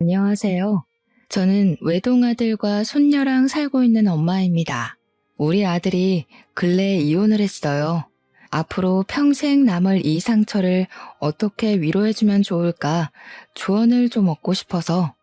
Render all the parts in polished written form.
안녕하세요. 저는 외동아들과 손녀랑 살고 있는 엄마입니다. 우리 아들이 근래에 이혼을 했어요. 앞으로 평생 남을 이 상처를 어떻게 위로해주면 좋을까 조언을 좀 얻고 싶어서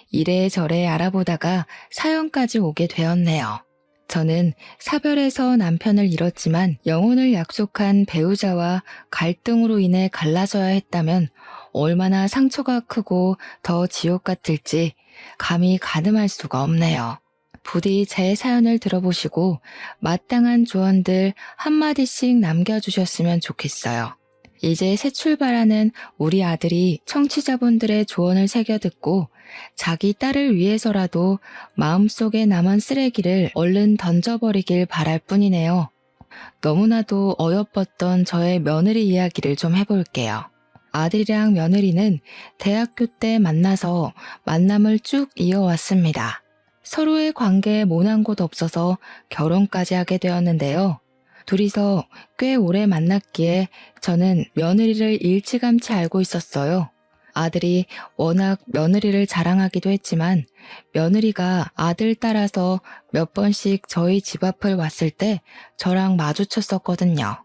이래저래 알아보다가 사연까지 오게 되었네요. 저는 사별해서 남편을 잃었지만 영혼을 약속한 배우자와 갈등으로 인해 갈라져야 했다면 얼마나 상처가 크고 더 지옥 같을지 감히 가늠할 수가 없네요. 부디 제 사연을 들어보시고 마땅한 조언들 한마디씩 남겨주셨으면 좋겠어요. 이제 새 출발하는 우리 아들이 청취자분들의 조언을 새겨듣고 자기 딸을 위해서라도 마음속에 남은 쓰레기를 얼른 던져버리길 바랄 뿐이네요. 너무나도 어여뻤던 저의 며느리 이야기를 좀 해볼게요. 아들이랑 며느리는 대학교 때 만나서 만남을 쭉 이어왔습니다. 서로의 관계에 모난 곳 없어서 결혼까지 하게 되었는데요. 둘이서 꽤 오래 만났기에 저는 며느리를 일찌감치 알고 있었어요. 아들이 워낙 며느리를 자랑하기도 했지만 며느리가 아들 따라서 몇 번씩 저희 집 앞을 왔을 때 저랑 마주쳤었거든요.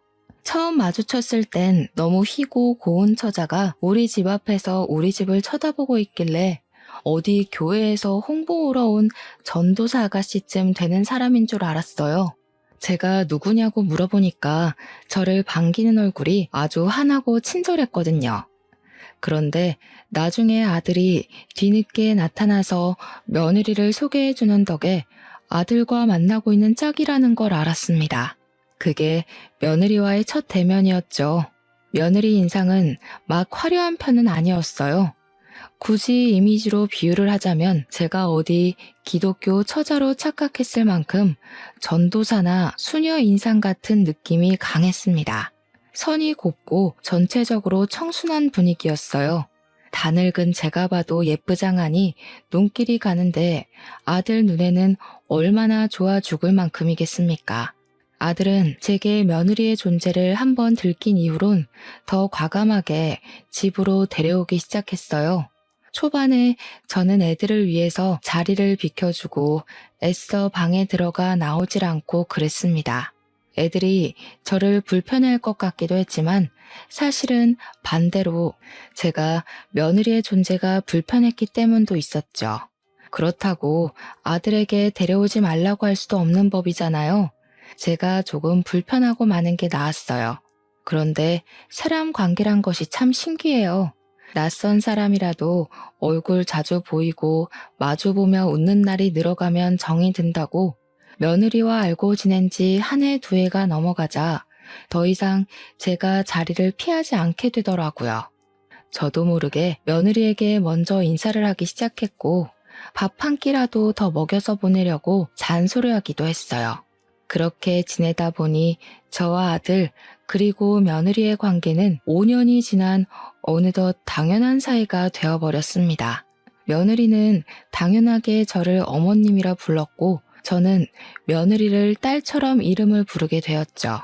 처음 마주쳤을 땐 너무 희고 고운 처자가 우리 집 앞에서 우리 집을 쳐다보고 있길래 어디 교회에서 홍보 오러 온 전도사 아가씨쯤 되는 사람인 줄 알았어요. 제가 누구냐고 물어보니까 저를 반기는 얼굴이 아주 환하고 친절했거든요. 그런데 나중에 아들이 뒤늦게 나타나서 며느리를 소개해주는 덕에 아들과 만나고 있는 짝이라는 걸 알았습니다. 그게 며느리와의 첫 대면이었죠. 며느리 인상은 막 화려한 편은 아니었어요. 굳이 이미지로 비유를 하자면 제가 어디 기독교 처자로 착각했을 만큼 전도사나 수녀 인상 같은 느낌이 강했습니다. 선이 곱고 전체적으로 청순한 분위기였어요. 다 늙은 제가 봐도 예쁘장하니 눈길이 가는데 아들 눈에는 얼마나 좋아 죽을 만큼이겠습니까? 아들은 제게 며느리의 존재를 한번 들킨 이후론 더 과감하게 집으로 데려오기 시작했어요. 초반에 저는 애들을 위해서 자리를 비켜주고 애써 방에 들어가 나오질 않고 그랬습니다. 애들이 저를 불편해할 것 같기도 했지만 사실은 반대로 제가 며느리의 존재가 불편했기 때문도 있었죠. 그렇다고 아들에게 데려오지 말라고 할 수도 없는 법이잖아요. 제가 조금 불편하고 마는 게 나았어요. 그런데 사람 관계란 것이 참 신기해요. 낯선 사람이라도 얼굴 자주 보이고 마주보며 웃는 날이 늘어가면 정이 든다고 며느리와 알고 지낸 지 한 해 두 해가 넘어가자 더 이상 제가 자리를 피하지 않게 되더라고요. 저도 모르게 며느리에게 먼저 인사를 하기 시작했고 밥 한 끼라도 더 먹여서 보내려고 잔소리하기도 했어요. 그렇게 지내다 보니 저와 아들 그리고 며느리의 관계는 5년이 지난 어느덧 당연한 사이가 되어버렸습니다. 며느리는 당연하게 저를 어머님이라 불렀고 저는 며느리를 딸처럼 이름을 부르게 되었죠.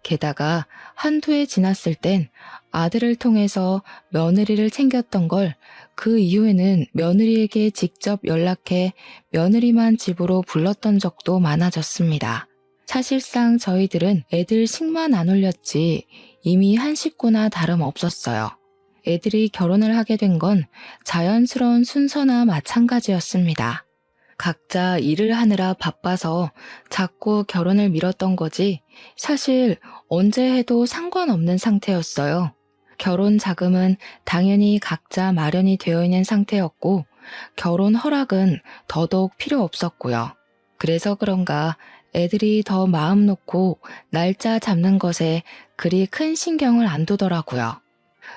게다가 한두 해 지났을 땐 아들을 통해서 며느리를 챙겼던 걸 그 이후에는 며느리에게 직접 연락해 며느리만 집으로 불렀던 적도 많아졌습니다. 사실상 저희들은 애들 식만 안 올렸지 이미 한 식구나 다름없었어요. 애들이 결혼을 하게 된 건 자연스러운 순서나 마찬가지였습니다. 각자 일을 하느라 바빠서 자꾸 결혼을 미뤘던 거지 사실 언제 해도 상관없는 상태였어요. 결혼 자금은 당연히 각자 마련이 되어 있는 상태였고 결혼 허락은 더더욱 필요 없었고요. 그래서 그런가 애들이 더 마음 놓고 날짜 잡는 것에 그리 큰 신경을 안 두더라고요.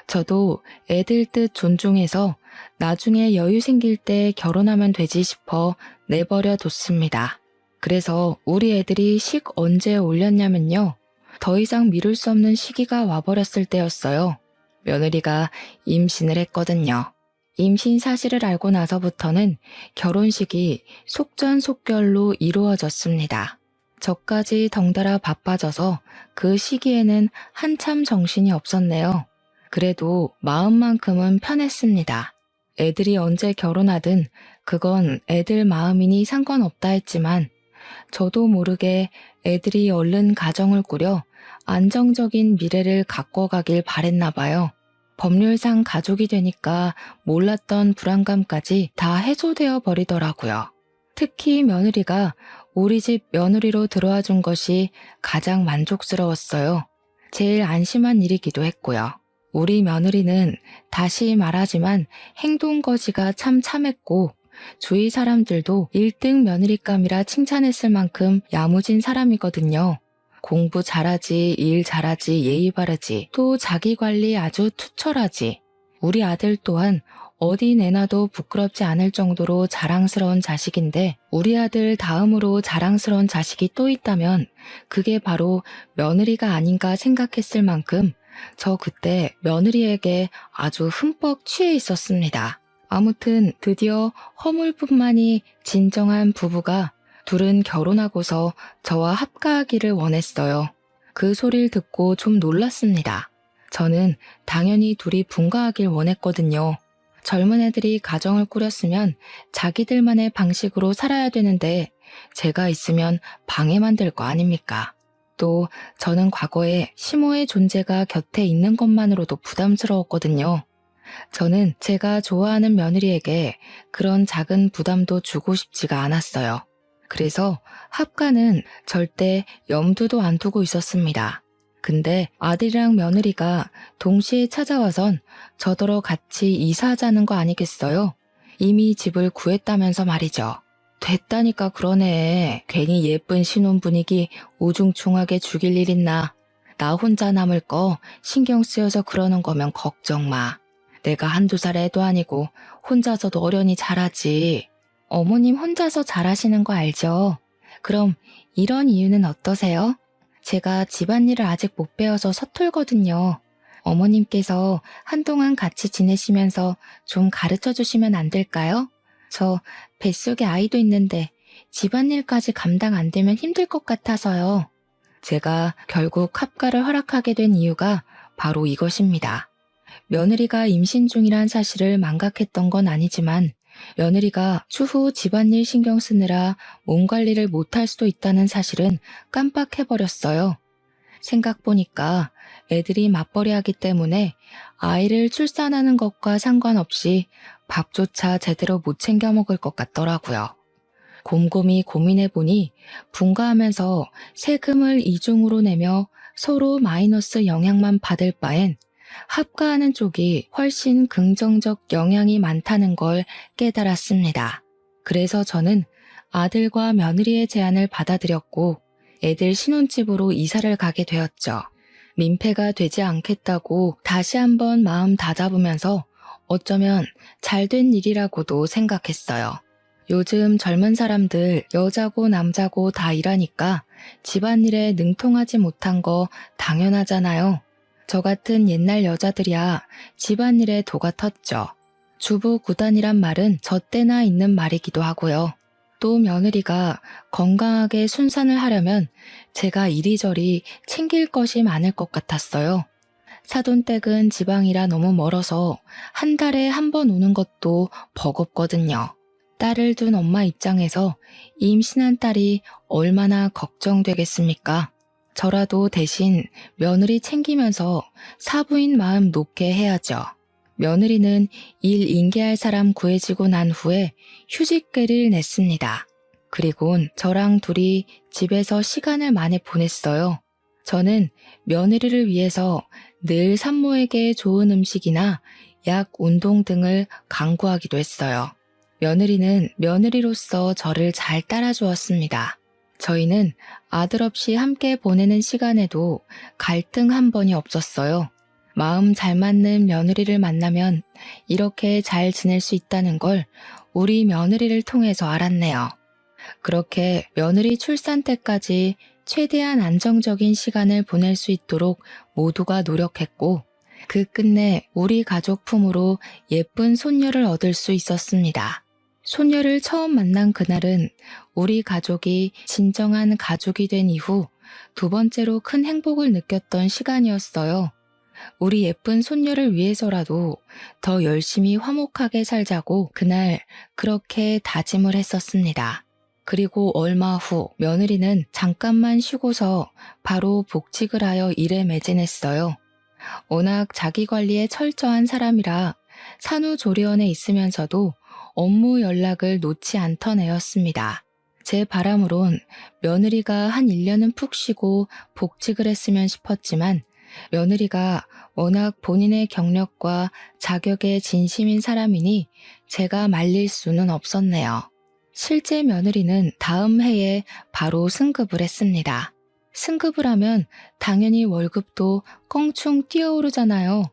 저도 애들 뜻 존중해서 나중에 여유 생길 때 결혼하면 되지 싶어 내버려 뒀습니다. 그래서 우리 애들이 식 언제 올렸냐면요. 더 이상 미룰 수 없는 시기가 와버렸을 때였어요. 며느리가 임신을 했거든요. 임신 사실을 알고 나서부터는 결혼식이 속전속결로 이루어졌습니다. 저까지 덩달아 바빠져서 그 시기에는 한참 정신이 없었네요. 그래도 마음만큼은 편했습니다. 애들이 언제 결혼하든 그건 애들 마음이니 상관없다 했지만 저도 모르게 애들이 얼른 가정을 꾸려 안정적인 미래를 가꿔가길 바랬나 봐요. 법률상 가족이 되니까 몰랐던 불안감까지 다 해소되어 버리더라고요. 특히 며느리가 우리 집 며느리로 들어와 준 것이 가장 만족스러웠어요. 제일 안심한 일이기도 했고요. 우리 며느리는 다시 말하지만 행동거지가 참 참했고 주위 사람들도 1등 며느리감이라 칭찬했을 만큼 야무진 사람이거든요. 공부 잘하지, 일 잘하지, 예의 바르지, 또 자기 관리 아주 투철하지. 우리 아들 또한 어디 내놔도 부끄럽지 않을 정도로 자랑스러운 자식인데 우리 아들 다음으로 자랑스러운 자식이 또 있다면 그게 바로 며느리가 아닌가 생각했을 만큼 저 그때 며느리에게 아주 흠뻑 취해 있었습니다. 아무튼 드디어 허물뿐만이 진정한 부부가 둘은 결혼하고서 저와 합가하기를 원했어요. 그 소리를 듣고 좀 놀랐습니다. 저는 당연히 둘이 분가하길 원했거든요. 젊은 애들이 가정을 꾸렸으면 자기들만의 방식으로 살아야 되는데 제가 있으면 방해만 될 거 아닙니까? 또 저는 과거에 시모의 존재가 곁에 있는 것만으로도 부담스러웠거든요. 저는 제가 좋아하는 며느리에게 그런 작은 부담도 주고 싶지가 않았어요. 그래서 합가는 절대 염두도 안 두고 있었습니다. 근데 아들이랑 며느리가 동시에 찾아와선 저더러 같이 이사하자는 거 아니겠어요? 이미 집을 구했다면서 말이죠. 됐다니까 그러네. 괜히 예쁜 신혼 분위기 우중충하게 죽일 일 있나. 나 혼자 남을 거 신경 쓰여서 그러는 거면 걱정 마. 내가 한두 살 애도 아니고 혼자서도 어련히 잘하지. 어머님 혼자서 잘하시는 거 알죠? 그럼 이런 이유는 어떠세요? 제가 집안일을 아직 못 배워서 서툴거든요. 어머님께서 한동안 같이 지내시면서 좀 가르쳐 주시면 안 될까요? 저 뱃속에 아이도 있는데 집안일까지 감당 안 되면 힘들 것 같아서요. 제가 결국 합가를 허락하게 된 이유가 바로 이것입니다. 며느리가 임신 중이란 사실을 망각했던 건 아니지만 며느리가 추후 집안일 신경 쓰느라 몸 관리를 못할 수도 있다는 사실은 깜빡해버렸어요. 생각보니까 애들이 맞벌이하기 때문에 아이를 출산하는 것과 상관없이 밥조차 제대로 못 챙겨 먹을 것 같더라고요. 곰곰이 고민해보니 분가하면서 세금을 이중으로 내며 서로 마이너스 영향만 받을 바엔 합가하는 쪽이 훨씬 긍정적 영향이 많다는 걸 깨달았습니다. 그래서 저는 아들과 며느리의 제안을 받아들였고 애들 신혼집으로 이사를 가게 되었죠. 민폐가 되지 않겠다고 다시 한번 마음 다잡으면서 어쩌면 잘된 일이라고도 생각했어요. 요즘 젊은 사람들 여자고 남자고 다 일하니까 집안일에 능통하지 못한 거 당연하잖아요. 저 같은 옛날 여자들이야 집안일에 도가 텄죠. 주부구단이란 말은 저 때나 있는 말이기도 하고요. 또 며느리가 건강하게 순산을 하려면 제가 이리저리 챙길 것이 많을 것 같았어요. 사돈댁은 지방이라 너무 멀어서 한 달에 한 번 오는 것도 버겁거든요. 딸을 둔 엄마 입장에서 임신한 딸이 얼마나 걱정되겠습니까? 저라도 대신 며느리 챙기면서 사부인 마음 놓게 해야죠. 며느리는 일 인계할 사람 구해지고 난 후에 휴직계를 냈습니다. 그리곤 저랑 둘이 집에서 시간을 많이 보냈어요. 저는 며느리를 위해서 늘 산모에게 좋은 음식이나 약, 운동 등을 강구하기도 했어요. 며느리는 며느리로서 저를 잘 따라주었습니다. 저희는 아들 없이 함께 보내는 시간에도 갈등 한 번이 없었어요. 마음 잘 맞는 며느리를 만나면 이렇게 잘 지낼 수 있다는 걸 우리 며느리를 통해서 알았네요. 그렇게 며느리 출산 때까지 최대한 안정적인 시간을 보낼 수 있도록 모두가 노력했고 그 끝내 우리 가족 품으로 예쁜 손녀를 얻을 수 있었습니다. 손녀를 처음 만난 그날은 우리 가족이 진정한 가족이 된 이후 두 번째로 큰 행복을 느꼈던 시간이었어요. 우리 예쁜 손녀를 위해서라도 더 열심히 화목하게 살자고 그날 그렇게 다짐을 했었습니다. 그리고 얼마 후 며느리는 잠깐만 쉬고서 바로 복직을 하여 일에 매진했어요. 워낙 자기 관리에 철저한 사람이라 산후조리원에 있으면서도 업무 연락을 놓지 않던 애였습니다. 제 바람으론 며느리가 한 1년은 푹 쉬고 복직을 했으면 싶었지만 며느리가 워낙 본인의 경력과 자격에 진심인 사람이니 제가 말릴 수는 없었네요. 실제 며느리는 다음 해에 바로 승급을 했습니다. 승급을 하면 당연히 월급도 껑충 뛰어오르잖아요.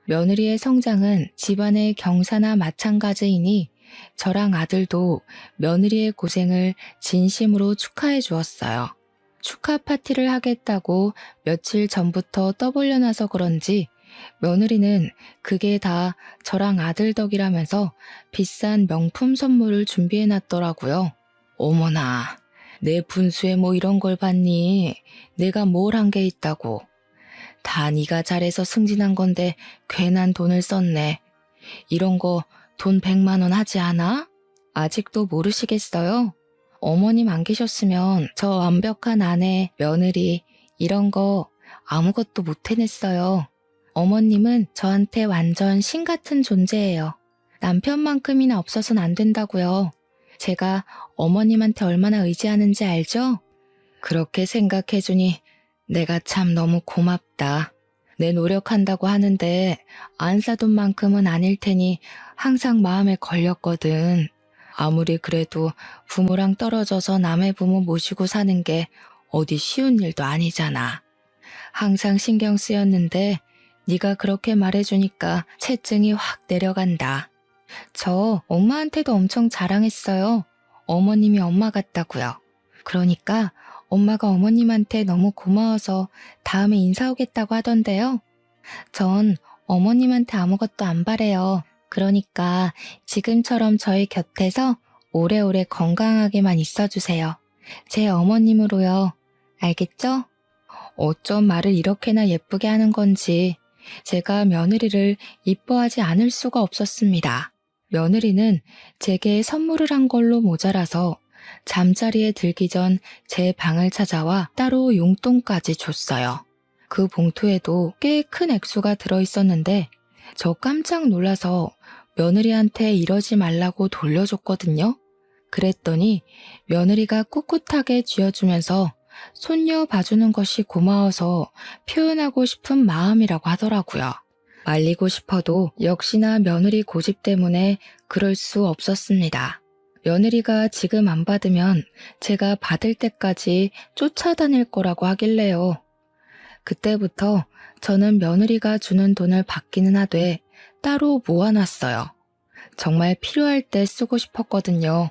며느리의 성장은 집안의 경사나 마찬가지이니 저랑 아들도 며느리의 고생을 진심으로 축하해 주었어요. 축하 파티를 하겠다고 며칠 전부터 떠벌려놔서 그런지 며느리는 그게 다 저랑 아들 덕이라면서 비싼 명품 선물을 준비해 놨더라고요. 어머나, 내 분수에 뭐 이런 걸 봤니? 내가 뭘 한 게 있다고. 다 네가 잘해서 승진한 건데 괜한 돈을 썼네. 이런 거 돈 100만 원 하지 않아? 아직도 모르시겠어요? 어머님 안 계셨으면 저 완벽한 아내, 며느리 이런 거 아무것도 못 해냈어요. 어머님은 저한테 완전 신 같은 존재예요. 남편만큼이나 없어서는 안 된다고요. 제가 어머님한테 얼마나 의지하는지 알죠? 그렇게 생각해주니 내가 참 너무 고맙다. 내 노력한다고 하는데 안 사돈 만큼은 아닐 테니 항상 마음에 걸렸거든. 아무리 그래도 부모랑 떨어져서 남의 부모 모시고 사는 게 어디 쉬운 일도 아니잖아. 항상 신경 쓰였는데 네가 그렇게 말해주니까 체증이 확 내려간다. 저 엄마한테도 엄청 자랑했어요. 어머님이 엄마 같다고요. 그러니까 엄마가 어머님한테 너무 고마워서 다음에 인사 오겠다고 하던데요. 전 어머님한테 아무것도 안 바래요. 그러니까 지금처럼 저희 곁에서 오래오래 건강하게만 있어주세요. 제 어머님으로요. 알겠죠? 어쩜 말을 이렇게나 예쁘게 하는 건지 제가 며느리를 이뻐하지 않을 수가 없었습니다. 며느리는 제게 선물을 한 걸로 모자라서 잠자리에 들기 전 제 방을 찾아와 따로 용돈까지 줬어요. 그 봉투에도 꽤 큰 액수가 들어있었는데 저 깜짝 놀라서 며느리한테 이러지 말라고 돌려줬거든요. 그랬더니 며느리가 꿋꿋하게 쥐어주면서 손녀 봐주는 것이 고마워서 표현하고 싶은 마음이라고 하더라고요. 말리고 싶어도 역시나 며느리 고집 때문에 그럴 수 없었습니다. 며느리가 지금 안 받으면 제가 받을 때까지 쫓아다닐 거라고 하길래요. 그때부터 저는 며느리가 주는 돈을 받기는 하되 따로 모아놨어요. 정말 필요할 때 쓰고 싶었거든요.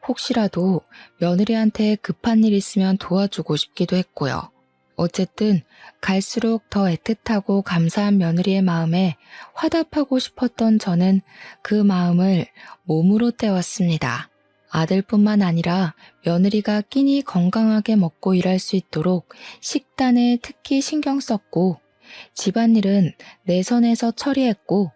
혹시라도 며느리한테 급한 일 있으면 도와주고 싶기도 했고요. 어쨌든 갈수록 더 애틋하고 감사한 며느리의 마음에 화답하고 싶었던 저는 그 마음을 몸으로 때웠습니다. 아들뿐만 아니라 며느리가 끼니 건강하게 먹고 일할 수 있도록 식단에 특히 신경 썼고 집안일은 내 손에서 처리했고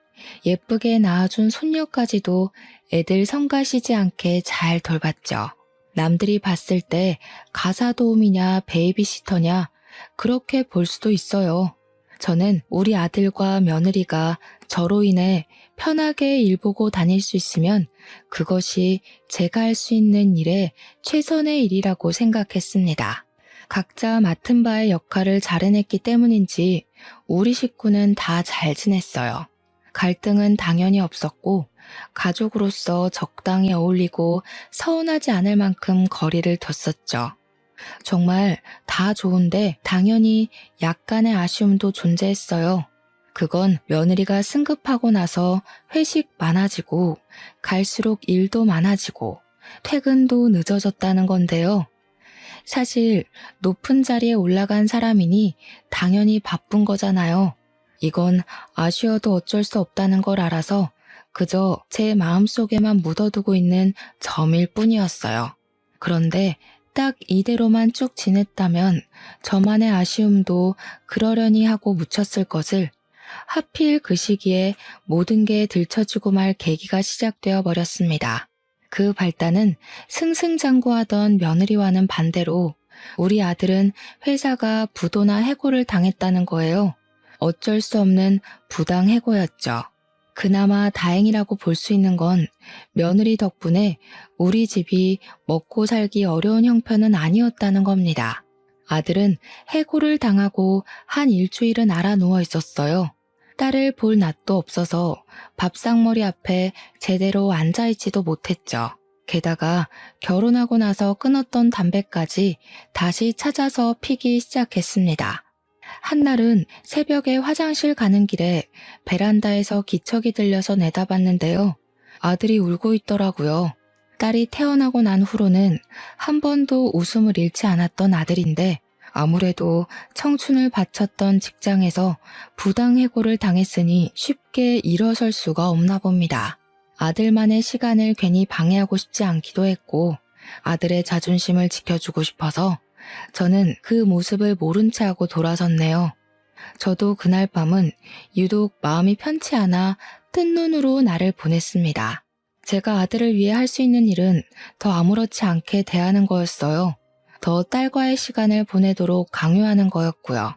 예쁘게 낳아준 손녀까지도 애들 성가시지 않게 잘 돌봤죠. 남들이 봤을 때 가사 도우미냐 베이비시터냐 그렇게 볼 수도 있어요. 저는 우리 아들과 며느리가 저로 인해 편하게 일 보고 다닐 수 있으면 그것이 제가 할 수 있는 일의 최선의 일이라고 생각했습니다. 각자 맡은 바의 역할을 잘 해냈기 때문인지 우리 식구는 다 잘 지냈어요. 갈등은 당연히 없었고 가족으로서 적당히 어울리고 서운하지 않을 만큼 거리를 뒀었죠. 정말 다 좋은데 당연히 약간의 아쉬움도 존재했어요. 그건 며느리가 승급하고 나서 회식 많아지고 갈수록 일도 많아지고 퇴근도 늦어졌다는 건데요. 사실 높은 자리에 올라간 사람이니 당연히 바쁜 거잖아요. 이건 아쉬워도 어쩔 수 없다는 걸 알아서 그저 제 마음속에만 묻어두고 있는 점일 뿐이었어요. 그런데 딱 이대로만 쭉 지냈다면 저만의 아쉬움도 그러려니 하고 묻혔을 것을 하필 그 시기에 모든 게 들춰지고 말 계기가 시작되어 버렸습니다. 그 발단은 승승장구하던 며느리와는 반대로 우리 아들은 회사가 부도나 해고를 당했다는 거예요. 어쩔 수 없는 부당 해고였죠. 그나마 다행이라고 볼 수 있는 건 며느리 덕분에 우리 집이 먹고 살기 어려운 형편은 아니었다는 겁니다. 아들은 해고를 당하고 한 일주일은 알아 누워 있었어요. 딸을 볼 낯도 없어서 밥상머리 앞에 제대로 앉아있지도 못했죠. 게다가 결혼하고 나서 끊었던 담배까지 다시 찾아서 피기 시작했습니다. 한날은 새벽에 화장실 가는 길에 베란다에서 기척이 들려서 내다봤는데요. 아들이 울고 있더라고요. 딸이 태어나고 난 후로는 한 번도 웃음을 잃지 않았던 아들인데 아무래도 청춘을 바쳤던 직장에서 부당해고를 당했으니 쉽게 일어설 수가 없나 봅니다. 아들만의 시간을 괜히 방해하고 싶지 않기도 했고 아들의 자존심을 지켜주고 싶어서 저는 그 모습을 모른 채 하고 돌아섰네요. 저도 그날 밤은 유독 마음이 편치 않아 뜬 눈으로 나를 보냈습니다. 제가 아들을 위해 할 수 있는 일은 더 아무렇지 않게 대하는 거였어요. 더 딸과의 시간을 보내도록 강요하는 거였고요.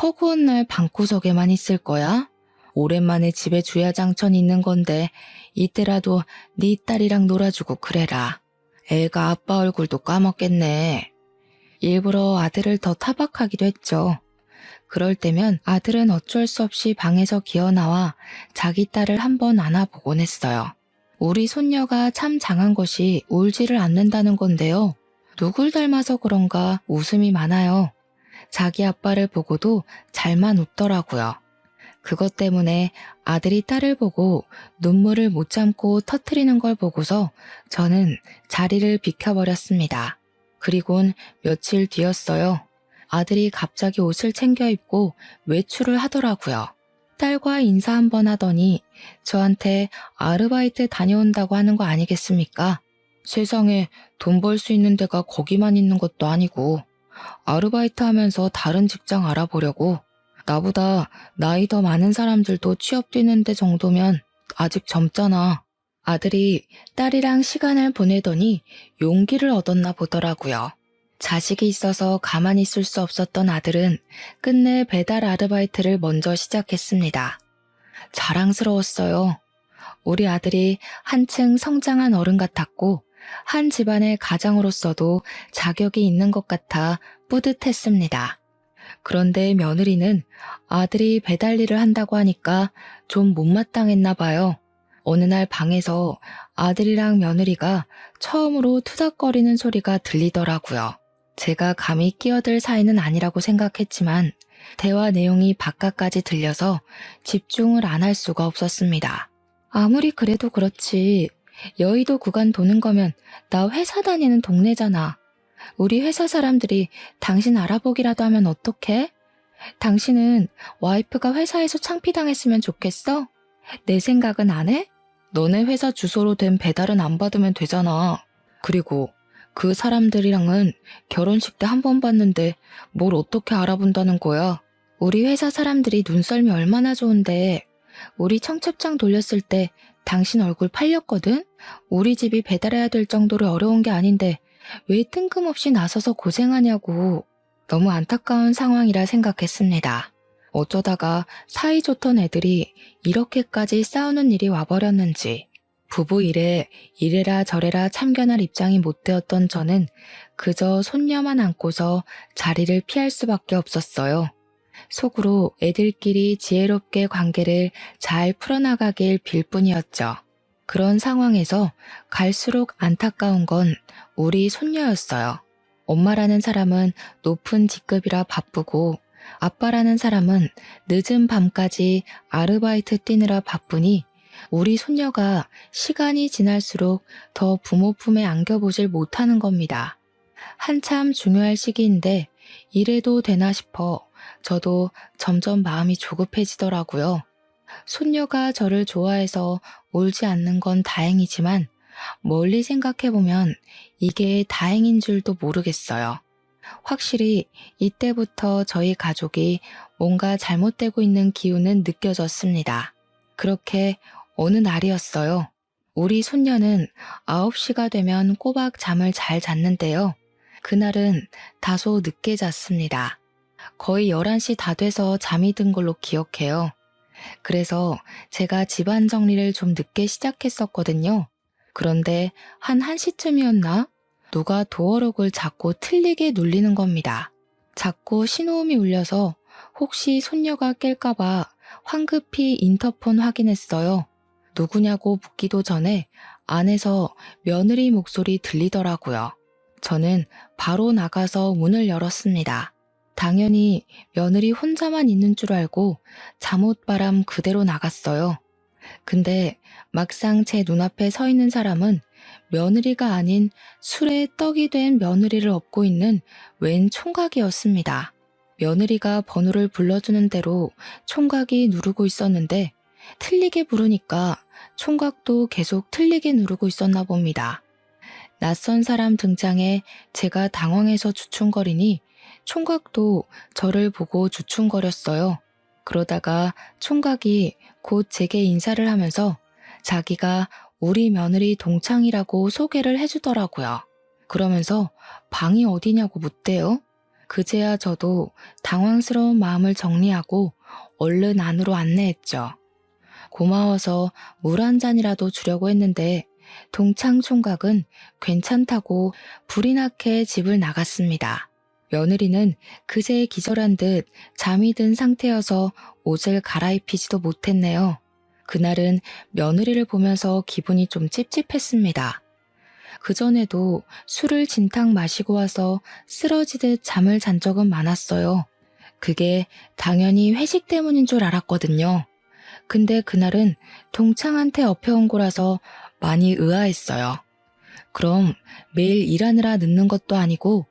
허구한 날 방구석에만 있을 거야? 오랜만에 집에 주야장천 있는 건데 이때라도 네 딸이랑 놀아주고 그래라. 애가 아빠 얼굴도 까먹겠네. 일부러 아들을 더 타박하기도 했죠. 그럴 때면 아들은 어쩔 수 없이 방에서 기어나와 자기 딸을 한번 안아보곤 했어요. 우리 손녀가 참 장한 것이 울지를 않는다는 건데요. 누굴 닮아서 그런가 웃음이 많아요. 자기 아빠를 보고도 잘만 웃더라고요. 그것 때문에 아들이 딸을 보고 눈물을 못 참고 터뜨리는 걸 보고서 저는 자리를 비켜버렸습니다. 그리곤 며칠 뒤였어요. 아들이 갑자기 옷을 챙겨 입고 외출을 하더라고요. 딸과 인사 한번 하더니 저한테 아르바이트 다녀온다고 하는 거 아니겠습니까? 세상에 돈 벌 수 있는 데가 거기만 있는 것도 아니고 아르바이트 하면서 다른 직장 알아보려고 나보다 나이 더 많은 사람들도 취업 뛰는데 정도면 아직 젊잖아. 아들이 딸이랑 시간을 보내더니 용기를 얻었나 보더라고요. 자식이 있어서 가만히 있을 수 없었던 아들은 끝내 배달 아르바이트를 먼저 시작했습니다. 자랑스러웠어요. 우리 아들이 한층 성장한 어른 같았고 한 집안의 가장으로서도 자격이 있는 것 같아 뿌듯했습니다. 그런데 며느리는 아들이 배달 일을 한다고 하니까 좀 못마땅했나 봐요. 어느 날 방에서 아들이랑 며느리가 처음으로 투닥거리는 소리가 들리더라고요. 제가 감히 끼어들 사이는 아니라고 생각했지만 대화 내용이 바깥까지 들려서 집중을 안 할 수가 없었습니다. 아무리 그래도 그렇지. 여의도 구간 도는 거면 나 회사 다니는 동네잖아. 우리 회사 사람들이 당신 알아보기라도 하면 어떡해? 당신은 와이프가 회사에서 창피당했으면 좋겠어? 내 생각은 안 해? 너네 회사 주소로 된 배달은 안 받으면 되잖아. 그리고 그 사람들이랑은 결혼식 때 한 번 봤는데 뭘 어떻게 알아본다는 거야? 우리 회사 사람들이 눈썰미 얼마나 좋은데 우리 청첩장 돌렸을 때 당신 얼굴 팔렸거든? 우리 집이 배달해야 될 정도로 어려운 게 아닌데 왜 뜬금없이 나서서 고생하냐고. 너무 안타까운 상황이라 생각했습니다. 어쩌다가 사이좋던 애들이 이렇게까지 싸우는 일이 와버렸는지. 부부 일에 이래라 저래라 참견할 입장이 못 되었던 저는 그저 손녀만 안고서 자리를 피할 수밖에 없었어요. 속으로 애들끼리 지혜롭게 관계를 잘 풀어나가길 빌 뿐이었죠. 그런 상황에서 갈수록 안타까운 건 우리 손녀였어요. 엄마라는 사람은 높은 직급이라 바쁘고 아빠라는 사람은 늦은 밤까지 아르바이트 뛰느라 바쁘니 우리 손녀가 시간이 지날수록 더 부모 품에 안겨보질 못하는 겁니다. 한참 중요할 시기인데 이래도 되나 싶어 저도 점점 마음이 조급해지더라고요. 손녀가 저를 좋아해서 울지 않는 건 다행이지만 멀리 생각해보면 이게 다행인 줄도 모르겠어요. 확실히 이때부터 저희 가족이 뭔가 잘못되고 있는 기운은 느껴졌습니다. 그렇게 어느 날이었어요. 우리 손녀는 9시가 되면 꼬박 잠을 잘 잤는데요. 그날은 다소 늦게 잤습니다. 거의 11시 다 돼서 잠이 든 걸로 기억해요. 그래서 제가 집안 정리를 좀 늦게 시작했었거든요. 그런데 한 1시쯤이었나? 누가 도어록을 자꾸 틀리게 눌리는 겁니다. 자꾸 신호음이 울려서 혹시 손녀가 깰까봐 황급히 인터폰 확인했어요. 누구냐고 묻기도 전에 안에서 며느리 목소리 들리더라고요. 저는 바로 나가서 문을 열었습니다. 당연히 며느리 혼자만 있는 줄 알고 잠옷바람 그대로 나갔어요. 근데 막상 제 눈앞에 서 있는 사람은 며느리가 아닌 술에 떡이 된 며느리를 업고 있는 웬 총각이었습니다. 며느리가 번호를 불러주는 대로 총각이 누르고 있었는데 틀리게 부르니까 총각도 계속 틀리게 누르고 있었나 봅니다. 낯선 사람 등장에 제가 당황해서 주춤거리니 총각도 저를 보고 주춤거렸어요. 그러다가 총각이 곧 제게 인사를 하면서 자기가 우리 며느리 동창이라고 소개를 해주더라고요. 그러면서 방이 어디냐고 묻대요. 그제야 저도 당황스러운 마음을 정리하고 얼른 안으로 안내했죠. 고마워서 물 한 잔이라도 주려고 했는데 동창 총각은 괜찮다고 불이 나게 집을 나갔습니다. 며느리는 그새 기절한 듯 잠이 든 상태여서 옷을 갈아입히지도 못했네요. 그날은 며느리를 보면서 기분이 좀 찝찝했습니다. 그전에도 술을 진탕 마시고 와서 쓰러지듯 잠을 잔 적은 많았어요. 그게 당연히 회식 때문인 줄 알았거든요. 근데 그날은 동창한테 업혀온 거라서 많이 의아했어요. 그럼 매일 일하느라 늦는 것도 아니고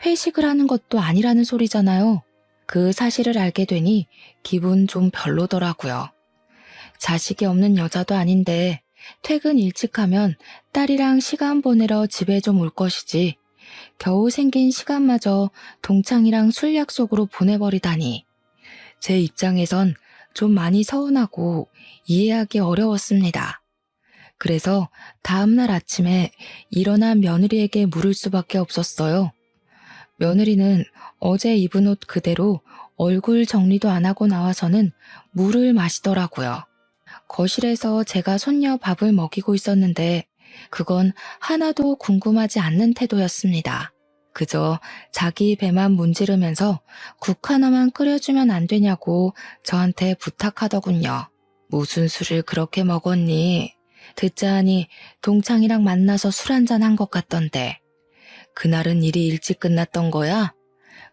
회식을 하는 것도 아니라는 소리잖아요. 그 사실을 알게 되니 기분 좀 별로더라고요. 자식이 없는 여자도 아닌데 퇴근 일찍 하면 딸이랑 시간 보내러 집에 좀 올 것이지. 겨우 생긴 시간마저 동창이랑 술 약속으로 보내버리다니. 제 입장에선 좀 많이 서운하고 이해하기 어려웠습니다. 그래서 다음날 아침에 일어난 며느리에게 물을 수밖에 없었어요. 며느리는 어제 입은 옷 그대로 얼굴 정리도 안 하고 나와서는 물을 마시더라고요. 거실에서 제가 손녀 밥을 먹이고 있었는데 그건 하나도 궁금하지 않는 태도였습니다. 그저 자기 배만 문지르면서 국 하나만 끓여주면 안 되냐고 저한테 부탁하더군요. 무슨 술을 그렇게 먹었니? 듣자 하니 동창이랑 만나서 술 한잔 한 것 같던데. 그날은 일이 일찍 끝났던 거야?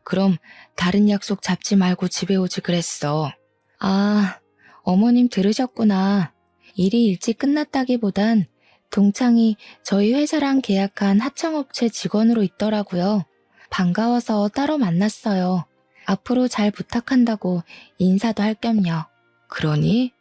그럼 다른 약속 잡지 말고 집에 오지 그랬어. 아, 어머님 들으셨구나. 일이 일찍 끝났다기보단 동창이 저희 회사랑 계약한 하청업체 직원으로 있더라고요. 반가워서 따로 만났어요. 앞으로 잘 부탁한다고 인사도 할 겸요. 그러니?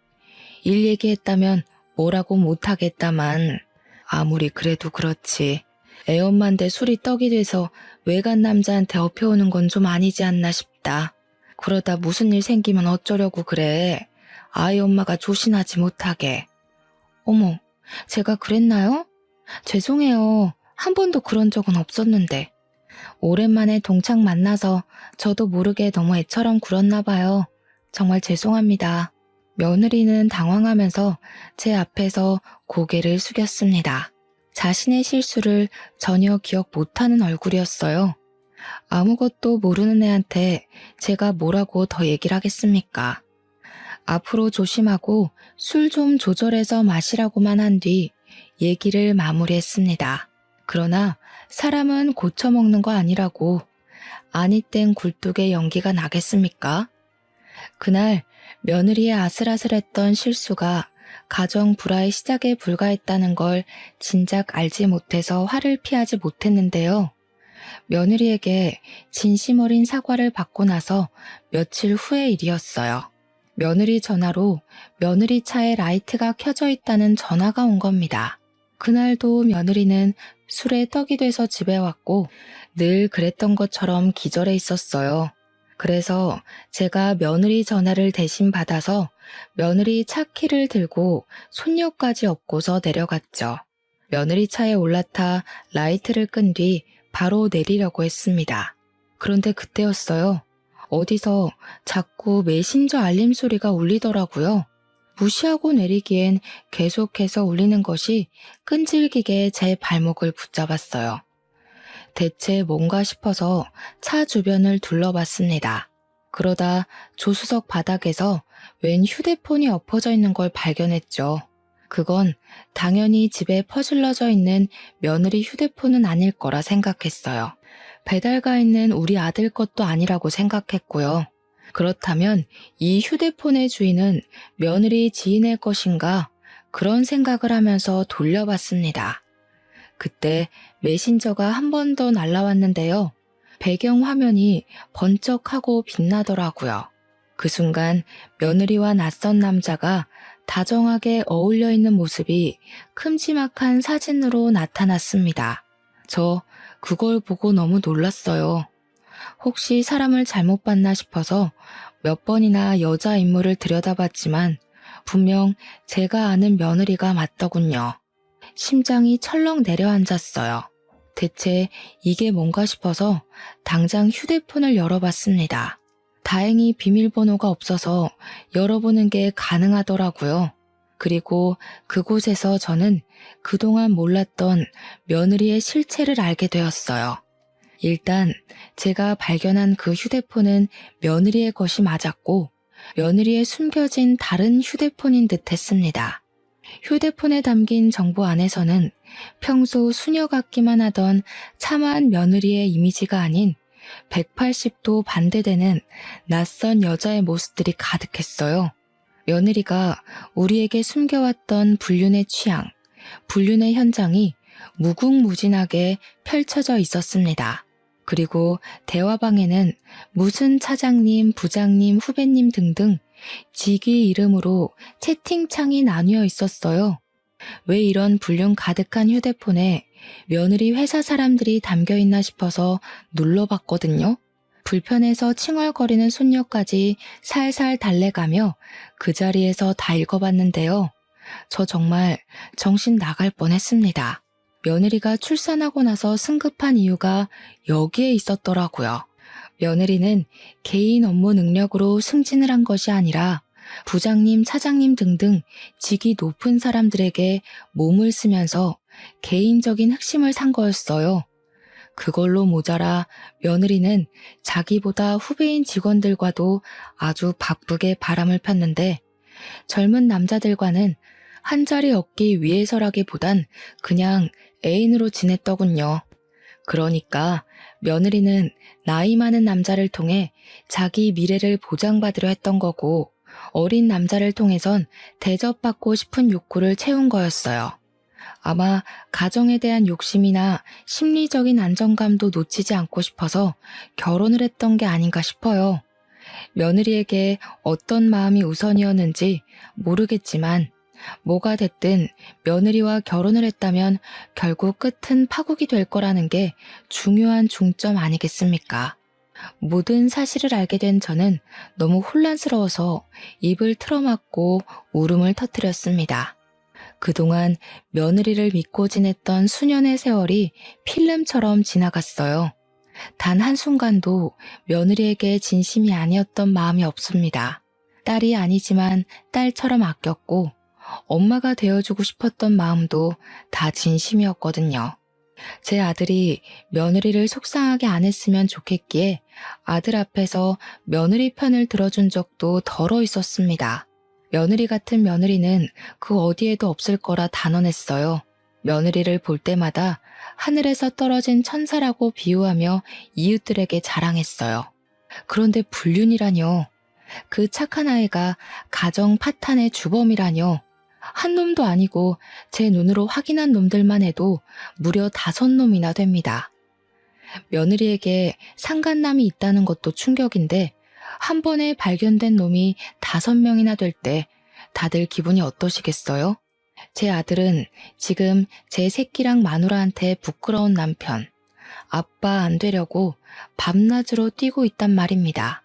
일 얘기했다면 뭐라고 못하겠다만 아무리 그래도 그렇지. 애엄마인데 술이 떡이 돼서 외간 남자한테 업혀오는 건 좀 아니지 않나 싶다. 그러다 무슨 일 생기면 어쩌려고 그래. 아이 엄마가 조신하지 못하게. 어머, 제가 그랬나요? 죄송해요. 한 번도 그런 적은 없었는데. 오랜만에 동창 만나서 저도 모르게 너무 애처럼 굴었나 봐요. 정말 죄송합니다. 며느리는 당황하면서 제 앞에서 고개를 숙였습니다. 자신의 실수를 전혀 기억 못하는 얼굴이었어요. 아무것도 모르는 애한테 제가 뭐라고 더 얘기를 하겠습니까? 앞으로 조심하고 술 좀 조절해서 마시라고만 한 뒤 얘기를 마무리했습니다. 그러나 사람은 고쳐먹는 거 아니라고. 아니 땐 굴뚝에 연기가 나겠습니까? 그날 며느리의 아슬아슬했던 실수가 가정 불화의 시작에 불과했다는 걸 진작 알지 못해서 화를 피하지 못했는데요. 며느리에게 진심 어린 사과를 받고 나서 며칠 후의 일이었어요. 며느리 전화로 며느리 차에 라이트가 켜져 있다는 전화가 온 겁니다. 그날도 며느리는 술에 떡이 돼서 집에 왔고 늘 그랬던 것처럼 기절해 있었어요. 그래서 제가 며느리 전화를 대신 받아서 며느리 차 키를 들고 손녀까지 업고서 내려갔죠. 며느리 차에 올라타 라이트를 끈 뒤 바로 내리려고 했습니다. 그런데 그때였어요. 어디서 자꾸 메신저 알림 소리가 울리더라고요. 무시하고 내리기엔 계속해서 울리는 것이 끈질기게 제 발목을 붙잡았어요. 대체 뭔가 싶어서 차 주변을 둘러봤습니다. 그러다 조수석 바닥에서 웬 휴대폰이 엎어져 있는 걸 발견했죠. 그건 당연히 집에 퍼질러져 있는 며느리 휴대폰은 아닐 거라 생각했어요. 배달가 있는 우리 아들 것도 아니라고 생각했고요. 그렇다면 이 휴대폰의 주인은 며느리 지인의 것인가? 그런 생각을 하면서 돌려봤습니다. 그때 메신저가 한 번 더 날라왔는데요. 배경 화면이 번쩍하고 빛나더라고요. 그 순간 며느리와 낯선 남자가 다정하게 어울려 있는 모습이 큼지막한 사진으로 나타났습니다. 저 그걸 보고 너무 놀랐어요. 혹시 사람을 잘못 봤나 싶어서 몇 번이나 여자 인물을 들여다봤지만 분명 제가 아는 며느리가 맞더군요. 심장이 철렁 내려앉았어요. 대체 이게 뭔가 싶어서 당장 휴대폰을 열어봤습니다. 다행히 비밀번호가 없어서 열어보는 게 가능하더라고요. 그리고 그곳에서 저는 그동안 몰랐던 며느리의 실체를 알게 되었어요. 일단 제가 발견한 그 휴대폰은 며느리의 것이 맞았고 며느리의 숨겨진 다른 휴대폰인 듯 했습니다. 휴대폰에 담긴 정보 안에서는 평소 수녀 같기만 하던 참한 며느리의 이미지가 아닌 180도 반대되는 낯선 여자의 모습들이 가득했어요. 며느리가 우리에게 숨겨왔던 불륜의 취향, 불륜의 현장이 무궁무진하게 펼쳐져 있었습니다. 그리고 대화방에는 무슨 차장님, 부장님, 후배님 등등 직위 이름으로 채팅창이 나뉘어 있었어요. 왜 이런 불륜 가득한 휴대폰에 며느리 회사 사람들이 담겨있나 싶어서 눌러봤거든요. 불편해서 칭얼거리는 손녀까지 살살 달래가며 그 자리에서 다 읽어봤는데요. 저 정말 정신 나갈 뻔했습니다. 며느리가 출산하고 나서 승급한 이유가 여기에 있었더라고요. 며느리는 개인 업무 능력으로 승진을 한 것이 아니라 부장님, 차장님 등등 직위 높은 사람들에게 몸을 쓰면서 개인적인 흑심을 산 거였어요. 그걸로 모자라 며느리는 자기보다 후배인 직원들과도 아주 바쁘게 바람을 폈는데 젊은 남자들과는 한 자리 얻기 위해서라기보단 그냥 애인으로 지냈더군요. 그러니까 며느리는 나이 많은 남자를 통해 자기 미래를 보장받으려 했던 거고 어린 남자를 통해선 대접받고 싶은 욕구를 채운 거였어요. 아마 가정에 대한 욕심이나 심리적인 안정감도 놓치지 않고 싶어서 결혼을 했던 게 아닌가 싶어요. 며느리에게 어떤 마음이 우선이었는지 모르겠지만 뭐가 됐든 며느리와 결혼을 했다면 결국 끝은 파국이 될 거라는 게 중요한 중점 아니겠습니까? 모든 사실을 알게 된 저는 너무 혼란스러워서 입을 틀어막고 울음을 터뜨렸습니다. 그동안 며느리를 믿고 지냈던 수년의 세월이 필름처럼 지나갔어요. 단 한순간도 며느리에게 진심이 아니었던 마음이 없습니다. 딸이 아니지만 딸처럼 아꼈고 엄마가 되어주고 싶었던 마음도 다 진심이었거든요. 제 아들이 며느리를 속상하게 안 했으면 좋겠기에 아들 앞에서 며느리 편을 들어준 적도 덜어 있었습니다. 며느리 같은 며느리는 그 어디에도 없을 거라 단언했어요. 며느리를 볼 때마다 하늘에서 떨어진 천사라고 비유하며 이웃들에게 자랑했어요. 그런데 불륜이라뇨. 그 착한 아이가 가정 파탄의 주범이라뇨. 한 놈도 아니고 제 눈으로 확인한 놈들만 해도 무려 5놈이나 됩니다. 며느리에게 상간남이 있다는 것도 충격인데 한 번에 발견된 놈이 5명이나 될 때 다들 기분이 어떠시겠어요? 제 아들은 지금 제 새끼랑 마누라한테 부끄러운 남편, 아빠 안 되려고 밤낮으로 뛰고 있단 말입니다.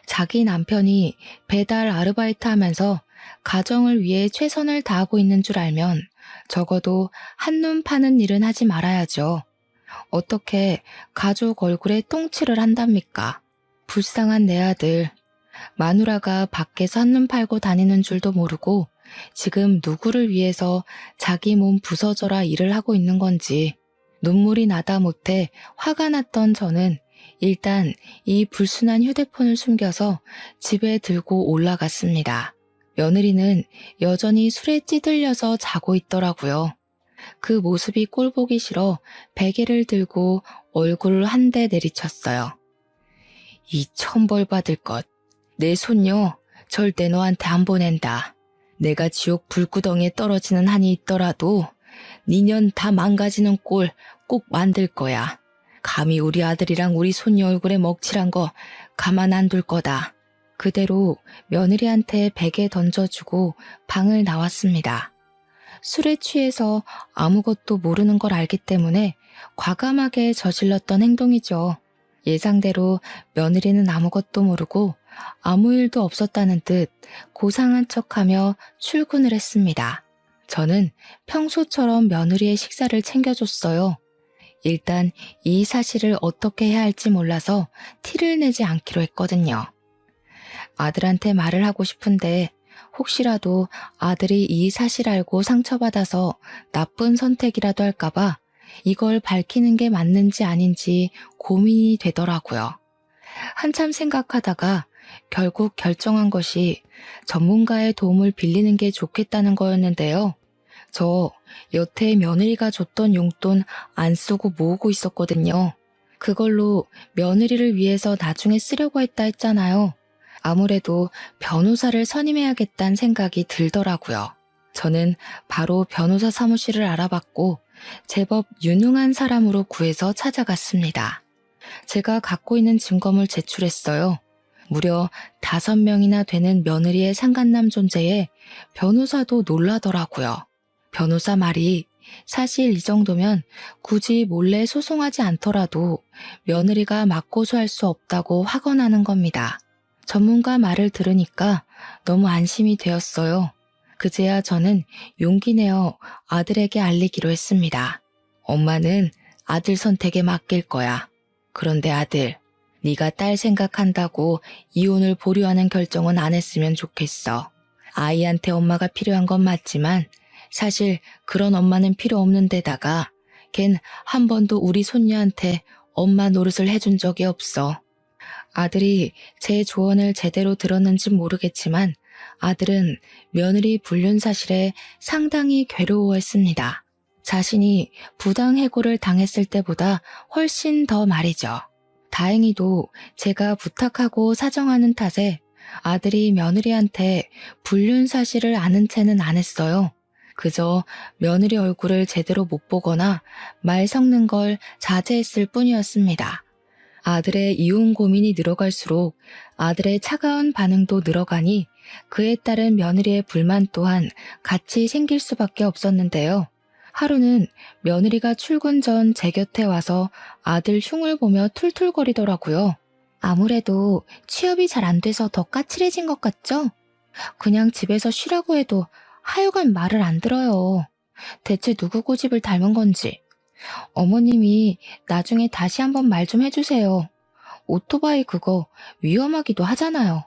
자기 남편이 배달 아르바이트 하면서 가정을 위해 최선을 다하고 있는 줄 알면 적어도 한눈 파는 일은 하지 말아야죠. 어떻게 가족 얼굴에 똥칠을 한답니까? 불쌍한 내 아들. 마누라가 밖에서 한눈 팔고 다니는 줄도 모르고 지금 누구를 위해서 자기 몸 부서져라 일을 하고 있는 건지 눈물이 나다 못해 화가 났던 저는 일단 이 불순한 휴대폰을 숨겨서 집에 들고 올라갔습니다. 며느리는 여전히 술에 찌들려서 자고 있더라고요. 그 모습이 꼴보기 싫어 베개를 들고 얼굴을 한 대 내리쳤어요. 이 천벌 받을 것. 내 손녀 절대 너한테 안 보낸다. 내가 지옥 불구덩이에 떨어지는 한이 있더라도 니년 다 망가지는 꼴 꼭 만들 거야. 감히 우리 아들이랑 우리 손녀 얼굴에 먹칠한 거 가만 안 둘 거다. 그대로 며느리한테 베개 던져주고 방을 나왔습니다. 술에 취해서 아무것도 모르는 걸 알기 때문에 과감하게 저질렀던 행동이죠. 예상대로 며느리는 아무것도 모르고 아무 일도 없었다는 듯 고상한 척하며 출근을 했습니다. 저는 평소처럼 며느리의 식사를 챙겨줬어요. 일단 이 사실을 어떻게 해야 할지 몰라서 티를 내지 않기로 했거든요. 아들한테 말을 하고 싶은데 혹시라도 아들이 이 사실 알고 상처받아서 나쁜 선택이라도 할까봐 이걸 밝히는 게 맞는지 아닌지 고민이 되더라고요. 한참 생각하다가 결국 결정한 것이 전문가의 도움을 빌리는 게 좋겠다는 거였는데요. 저 여태 며느리가 줬던 용돈 안 쓰고 모으고 있었거든요. 그걸로 며느리를 위해서 나중에 쓰려고 했잖아요. 아무래도 변호사를 선임해야겠다는 생각이 들더라고요. 저는 바로 변호사 사무실을 알아봤고 제법 유능한 사람으로 구해서 찾아갔습니다. 제가 갖고 있는 증거물 제출했어요. 무려 5명이나 되는 며느리의 상간남 존재에 변호사도 놀라더라고요. 변호사 말이 사실 이 정도면 굳이 몰래 소송하지 않더라도 며느리가 맞고소할 수 없다고 확언하는 겁니다. 전문가 말을 들으니까 너무 안심이 되었어요. 그제야 저는 용기 내어 아들에게 알리기로 했습니다. 엄마는 아들 선택에 맡길 거야. 그런데 아들, 네가 딸 생각한다고 이혼을 보류하는 결정은 안 했으면 좋겠어. 아이한테 엄마가 필요한 건 맞지만 사실 그런 엄마는 필요 없는 데다가 걘 한 번도 우리 손녀한테 엄마 노릇을 해준 적이 없어. 아들이 제 조언을 제대로 들었는지 모르겠지만 아들은 며느리 불륜 사실에 상당히 괴로워했습니다. 자신이 부당해고를 당했을 때보다 훨씬 더 말이죠. 다행히도 제가 부탁하고 사정하는 탓에 아들이 며느리한테 불륜 사실을 아는 채는 안 했어요. 그저 며느리 얼굴을 제대로 못 보거나 말 섞는 걸 자제했을 뿐이었습니다. 아들의 이혼 고민이 늘어갈수록 아들의 차가운 반응도 늘어가니 그에 따른 며느리의 불만 또한 같이 생길 수밖에 없었는데요. 하루는 며느리가 출근 전 제 곁에 와서 아들 흉을 보며 툴툴거리더라고요. 아무래도 취업이 잘 안 돼서 더 까칠해진 것 같죠? 그냥 집에서 쉬라고 해도 하여간 말을 안 들어요. 대체 누구 고집을 닮은 건지. 어머님이 나중에 다시 한번 말 좀 해주세요. 오토바이 그거 위험하기도 하잖아요.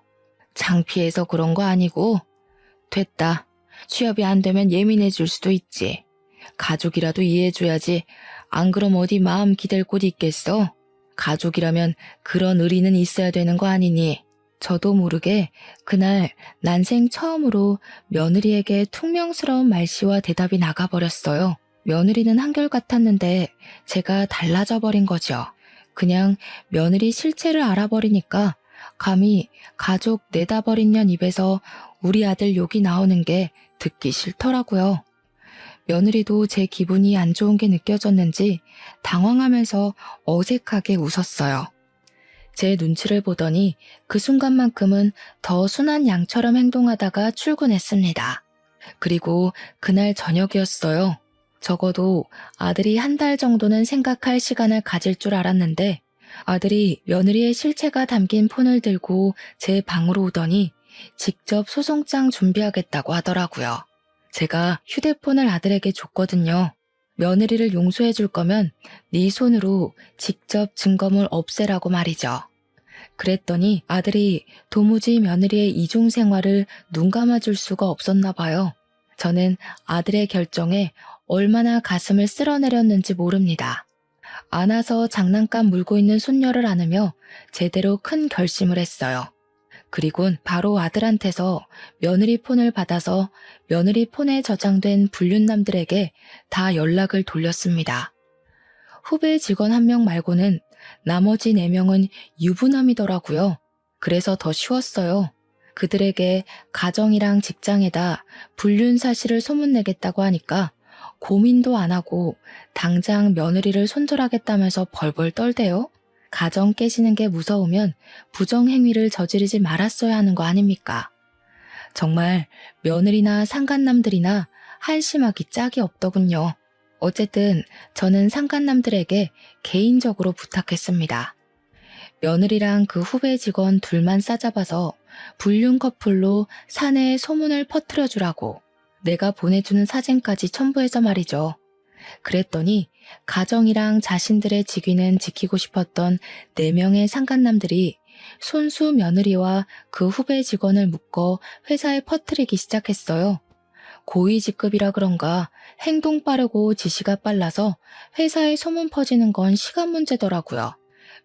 창피해서 그런 거 아니고. 됐다. 취업이 안 되면 예민해질 수도 있지. 가족이라도 이해해줘야지. 안 그럼 어디 마음 기댈 곳 있겠어? 가족이라면 그런 의리는 있어야 되는 거 아니니. 저도 모르게 그날 난생 처음으로 며느리에게 퉁명스러운 말씨와 대답이 나가버렸어요. 며느리는 한결같았는데 제가 달라져 버린 거죠. 그냥 며느리 실체를 알아버리니까 감히 가족 내다버린 년 입에서 우리 아들 욕이 나오는 게 듣기 싫더라고요. 며느리도 제 기분이 안 좋은 게 느껴졌는지 당황하면서 어색하게 웃었어요. 제 눈치를 보더니 그 순간만큼은 더 순한 양처럼 행동하다가 출근했습니다. 그리고 그날 저녁이었어요. 적어도 아들이 한 달 정도는 생각할 시간을 가질 줄 알았는데 아들이 며느리의 실체가 담긴 폰을 들고 제 방으로 오더니 직접 소송장 준비하겠다고 하더라고요. 제가 휴대폰을 아들에게 줬거든요. 며느리를 용서해 줄 거면 네 손으로 직접 증거물 없애라고 말이죠. 그랬더니 아들이 도무지 며느리의 이중 생활을 눈 감아줄 수가 없었나 봐요. 저는 아들의 결정에 얼마나 가슴을 쓸어내렸는지 모릅니다. 안아서 장난감 물고 있는 손녀를 안으며 제대로 큰 결심을 했어요. 그리곤 바로 아들한테서 며느리 폰을 받아서 며느리 폰에 저장된 불륜남들에게 다 연락을 돌렸습니다. 후배 직원 한 명 말고는 나머지 4명은 유부남이더라고요. 그래서 더 쉬웠어요. 그들에게 가정이랑 직장에다 불륜 사실을 소문내겠다고 하니까 고민도 안 하고 당장 며느리를 손절하겠다면서 벌벌 떨대요. 가정 깨지는 게 무서우면 부정행위를 저지르지 말았어야 하는 거 아닙니까? 정말 며느리나 상간남들이나 한심하기 짝이 없더군요. 어쨌든 저는 상간남들에게 개인적으로 부탁했습니다. 며느리랑 그 후배 직원 둘만 싸잡아서 불륜 커플로 사내에 소문을 퍼뜨려 주라고 내가 보내주는 사진까지 첨부해서 말이죠. 그랬더니 가정이랑 자신들의 직위는 지키고 싶었던 4명의 상간남들이 손수 며느리와 그 후배 직원을 묶어 회사에 퍼뜨리기 시작했어요. 고위 직급이라 그런가 행동 빠르고 지시가 빨라서 회사에 소문 퍼지는 건 시간 문제더라고요.